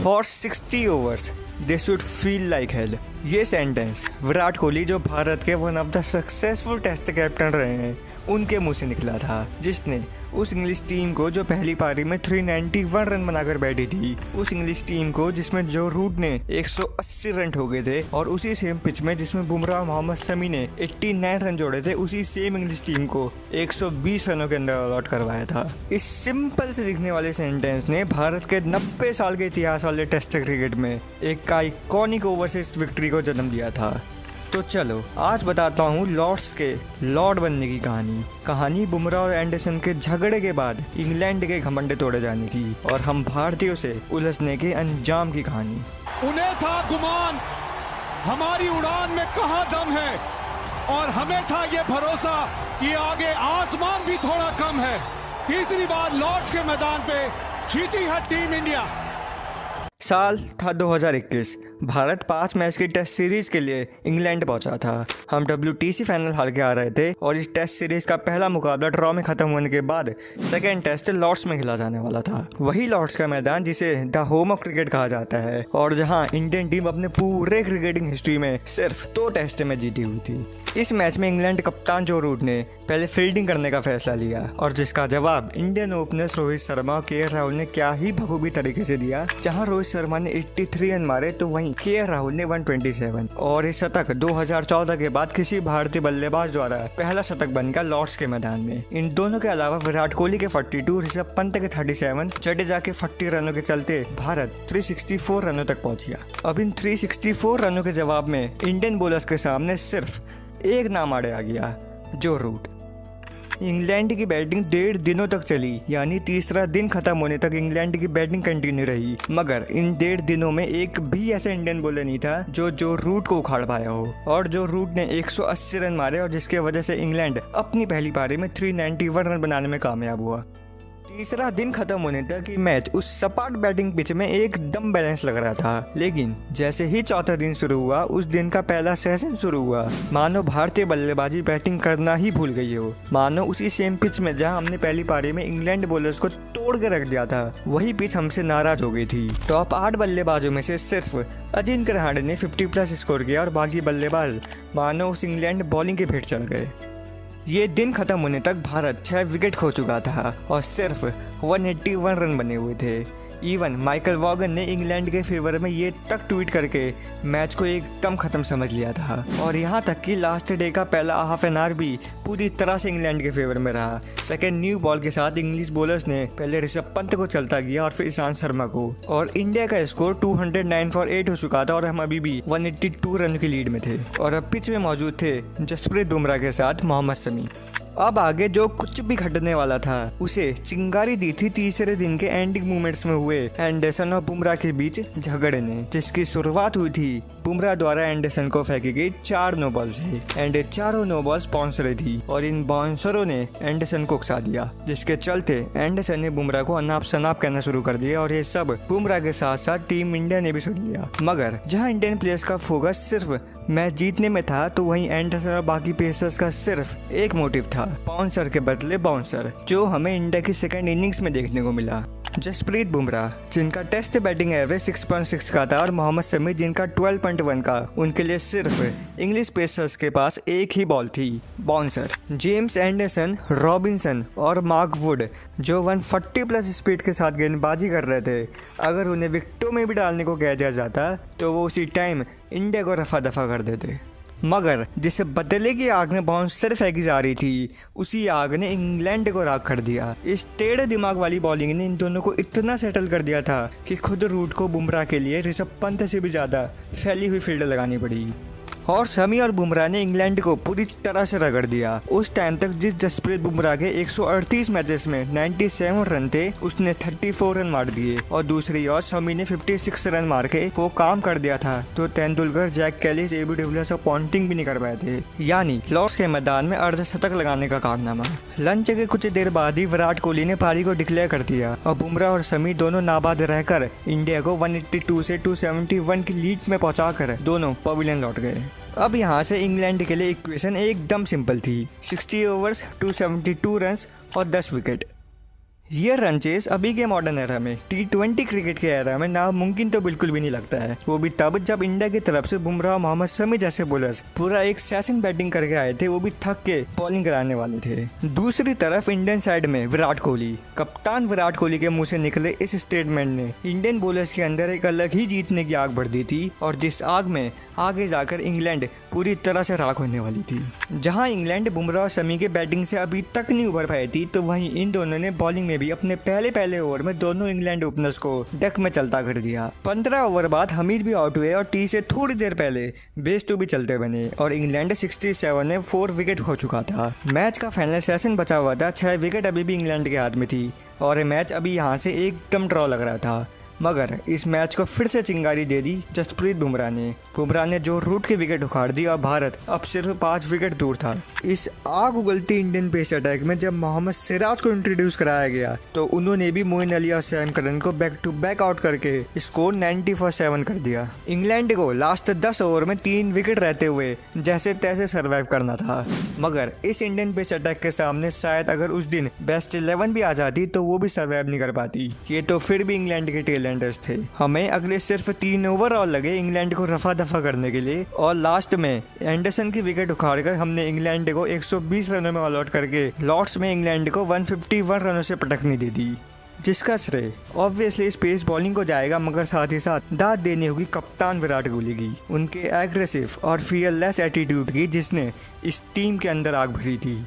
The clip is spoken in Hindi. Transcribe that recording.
For 60 overs they should feel like hell. ये सेंटेंस विराट कोहली, जो भारत के one of the successful test captain रहे हैं, उनके मुंह से निकला था, जिसने उस इंग्लिश टीम को जो पहली पारी में 391 रन बनाकर बैठी थी, उस इंग्लिश टीम को जिसमें जो रूट ने 180 रन ठोके थे, और उसी सेम पिच में जिसमें बुमराह और मोहम्मद शमी ने 89 रन जोड़े थे, उसी सेम इंग्लिश टीम को 120 रनों के अंदर ऑल आउट करवाया था। इस सिंपल से दिखने वाले सेंटेंस ने भारत के 90 साल के इतिहास वाले टेस्ट क्रिकेट में एक आइकॉनिक ओवरसीज विक्ट्री को जन्म दिया था। तो चलो आज बताता हूँ लॉर्ड्स के लॉर्ड बनने की कहानी बुमराह और एंडरसन के झगड़े के बाद इंग्लैंड के घमंडे तोड़े जाने की, और हम भारतीयों से उलझने के अंजाम की कहानी। उन्हें था गुमान हमारी उड़ान में कहाँ दम है, और हमें था ये भरोसा कि आगे आसमान भी थोड़ा कम है। तीसरी बार लॉर्ड्स के मैदान पे जीती है टीम इंडिया। साल था 2021। भारत 5 मैच की टेस्ट सीरीज के लिए इंग्लैंड पहुंचा था। हम WTC फाइनल हार के आ रहे थे, और इस टेस्ट सीरीज का पहला मुकाबला ड्रॉ में खत्म होने के बाद सेकेंड टेस्ट लॉर्ड्स में खेला जाने वाला था। वही लॉर्ड्स का मैदान जिसे द होम ऑफ क्रिकेट कहा जाता है, और जहां इंडियन टीम अपने पूरे क्रिकेटिंग हिस्ट्री में सिर्फ 2 टेस्ट में जीती हुई थी। इस मैच में इंग्लैंड कप्तान जो रूट ने पहले फील्डिंग करने का फैसला लिया, और जिसका जवाब इंडियन ओपनर्स रोहित शर्मा और KL राहुल ने क्या ही बखूबी तरीके से दिया। जहां रोहित शर्मा ने 83 रन मारे तो वहीं KL राहुल ने 127, और इस शतक 2014 के बाद किसी भारतीय बल्लेबाज द्वारा पहला शतक बन गया लॉर्ड्स के मैदान में। इन दोनों के अलावा विराट कोहली के 42, ऋषभ पंत के 37, जडेजा के 40 रनों के चलते भारत 364 रनों तक पहुंच गया। अब इन 364 रनों के जवाब में इंडियन बॉलर्स के सामने सिर्फ एक नाम आड़े आ गया, जो रूट। इंग्लैंड की बैटिंग 1.5 दिनों तक चली, यानी तीसरा दिन खत्म होने तक इंग्लैंड की बैटिंग कंटिन्यू रही, मगर इन 1.5 दिनों में एक भी ऐसा इंडियन बॉलर नहीं था जो रूट को उखाड़ पाया हो। और जो रूट ने 180 रन मारे, और जिसके वजह से इंग्लैंड अपनी पहली पारी में 391 रन बनाने में कामयाब हुआ। तीसरा दिन खत्म होने तक ये मैच उस सपाट बैटिंग पिच में एकदम बैलेंस लग रहा था, लेकिन जैसे ही चौथा दिन शुरू हुआ, उस दिन का पहला सेशन शुरू हुआ, मानो भारतीय बल्लेबाजी बैटिंग करना ही भूल गई हो। मानो उसी सेम पिच में जहां हमने पहली पारी में इंग्लैंड बॉलर्स को तोड़ के रख दिया था, वही पिच हमसे नाराज हो गई थी। टॉप 8 बल्लेबाजों में से सिर्फ अजिंक्य रहाणे ने 50+ स्कोर किया, और बाकी बल्लेबाज मानो उस इंग्लैंड बॉलिंग के भेंट चढ़ गए। ये दिन खत्म होने तक भारत 6 विकेट खो चुका था, और सिर्फ 181 रन बने हुए थे। इवन माइकल वॉगन ने इंग्लैंड के फेवर में ये तक ट्वीट करके मैच को एकदम खत्म समझ लिया था, और यहाँ तक कि लास्ट डे का पहला हाफ एन आवर भी पूरी तरह से इंग्लैंड के फेवर में रहा। सेकेंड न्यू बॉल के साथ इंग्लिश बॉलर्स ने पहले ऋषभ पंत को चलता किया, और फिर ईशांत शर्मा को, और इंडिया का स्कोर 209 फॉर 8 हो चुका था, और हम अभी भी 182 रन की लीड में थे, और अब पिच में मौजूद थे जसप्रीत बुमराह के साथ मोहम्मद शमी। अब आगे जो कुछ भी घटने वाला था उसे चिंगारी दी थी तीसरे दिन के एंडिंग मोमेंट्स में हुए एंडरसन और बुमराह के बीच झगड़े ने, जिसकी शुरुआत हुई थी बुमराह द्वारा एंडरसन को फेंकी गई 4 नो बॉल से, एंड चारों नो बॉल्स बाउंसरें थी, और इन बाउंसरों ने एंडरसन को उकसा दिया, जिसके चलते एंडरसन ने बुमराह को अनाप शनाप कहना शुरू कर दिया, और ये सब बुमराह के साथ साथ टीम इंडिया ने भी सुन लिया। मगर जहाँ इंडियन प्लेयर्स का फोकस सिर्फ मैच जीतने में था, तो वहीं एंडरसन और बाकी पेसर्स का सिर्फ एक मोटिव था, बाउंसर के बदले बाउंसर, जो हमें इंडिया की सेकेंड इनिंग्स में देखने को मिला। जसप्रीत बुमराह, जिनका टेस्ट बैटिंग एवरेज 6.6 का था, और मोहम्मद शमी जिनका 12.1 का, उनके लिए सिर्फ इंग्लिश पेसर्स के पास एक ही बॉल थी, बाउंसर। जेम्स एंडरसन, रॉबिन्सन और मार्क वुड, जो 140+ स्पीड के साथ गेंदबाजी कर रहे थे, अगर उन्हें विकेटों में भी डालने को कह दिया जाता तो वो उसी टाइम इंडिया को रफा दफा कर देते। मगर जिसे बदले की आग में बाउंसर फेंकी जा रही थी, उसी आग ने इंग्लैंड को राख कर दिया। इस टेढ़े दिमाग वाली बॉलिंग ने इन दोनों को इतना सेटल कर दिया था कि खुद रूट को बुमराह के लिए ऋषभ पंत से भी ज़्यादा फैली हुई फील्ड लगानी पड़ी, और शमी और बुमराह ने इंग्लैंड को पूरी तरह से रगड़ दिया। उस टाइम तक जिस जसप्रीत बुमराह के 138 मैचेस में 97 रन थे, उसने 34 रन मार दिए, और दूसरी ओर शमी ने 56 रन मार के वो काम कर दिया था तो Tendulkar, Jack Kallis, AB de Villiers और पॉन्टिंग भी नहीं कर पाए थे। यानी लॉर्ड्स के मैदान में अर्धशतक लगाने का कारनामा। लंच के कुछ देर बाद ही विराट कोहली ने पारी को डिक्लेयर कर दिया, और बुमराह और शमी दोनों नाबाद रहकर इंडिया को 182 से 271 की लीड में पहुंचाकर दोनों पवेलियन लौट गए। अब यहाँ से इंग्लैंड के लिए इक्वेशन एकदम सिंपल थी, 60 ओवर्स, 272 रन्स और 10 विकेट। ये रन चेस अभी के मॉडर्न एरा में T20 क्रिकेट के एरा में नामुमकिन तो बिल्कुल भी नहीं लगता है, वो भी तब जब इंडिया की तरफ से बुमराह, मोहम्मद शमी जैसे बॉलर्स पूरा एक सेशन बैटिंग करके आए थे, वो भी थक के बॉलिंग कराने वाले थे। दूसरी तरफ इंडियन साइड में विराट कोहली, कप्तान विराट कोहली के मुंह से निकले इस स्टेटमेंट ने इंडियन बॉलर्स के अंदर एक अलग ही जीतने की आग भर दी थी, और जिस आग में आगे जाकर इंग्लैंड पूरी तरह से राख होने वाली थी। जहां इंग्लैंड बुमराह और शमी के बैटिंग से अभी तक नहीं उभर पाई थी, तो वहीं इन दोनों ने बॉलिंग में भी अपने पहले ओवर में दोनों इंग्लैंड ओपनर्स को डेक में चलता कर दिया। 15 ओवर बाद हमीद भी आउट हुए और टी से थोड़ी देर पहले बेस 2 भी चलते बने और इंग्लैंड 67 में 4 विकेट हो चुका था। मैच का फाइनल सेशन बचा हुआ था, 6 विकेट अभी भी इंग्लैंड के हाथ में थी और मैच अभी यहाँ से एकदम ड्रॉ लग रहा था। मगर इस मैच को फिर से चिंगारी दे दी जसप्रीत बुमराह ने जो रूट के विकेट उखाड़ दी और भारत अब सिर्फ 5 विकेट दूर था। इस आग उगलती इंडियन पेस अटैक में जब मोहम्मद सिराज को इंट्रोड्यूस कराया गया तो उन्होंने भी मोइन अली और सैम करन को बैक टू बैक आउट करके स्कोर 90 for 7 कर दिया। इंग्लैंड को लास्ट 10 ओवर में 3 विकेट रहते हुए जैसे तैसे सर्वाइव करना था, मगर इस इंडियन पेस अटैक के सामने शायद अगर उस दिन बेस्ट 11 भी आ जाती तो वो भी सर्वाइव नहीं कर पाती। ये तो फिर भी इंग्लैंड के टेलेंट थे। हमें अगले सिर्फ 3 ओवरऑल लगे इंग्लैंड को रफा दफा करने के लिए और लास्ट में एंडरसन की विकेट उखाड़कर हमने इंग्लैंड को 120 रनों में ऑल आउट करके लॉर्ड्स में इंग्लैंड को 151 रनों से पटकनी दे दी, जिसका श्रेय ऑब्वियसली स्पेस बॉलिंग को जाएगा, मगर साथ ही साथ दाद देनी होगी कप्तान विराट कोहली की, उनके एग्रेसिव और फियरलेस एटीट्यूड की, जिसने इस टीम के अंदर आग भरी थी।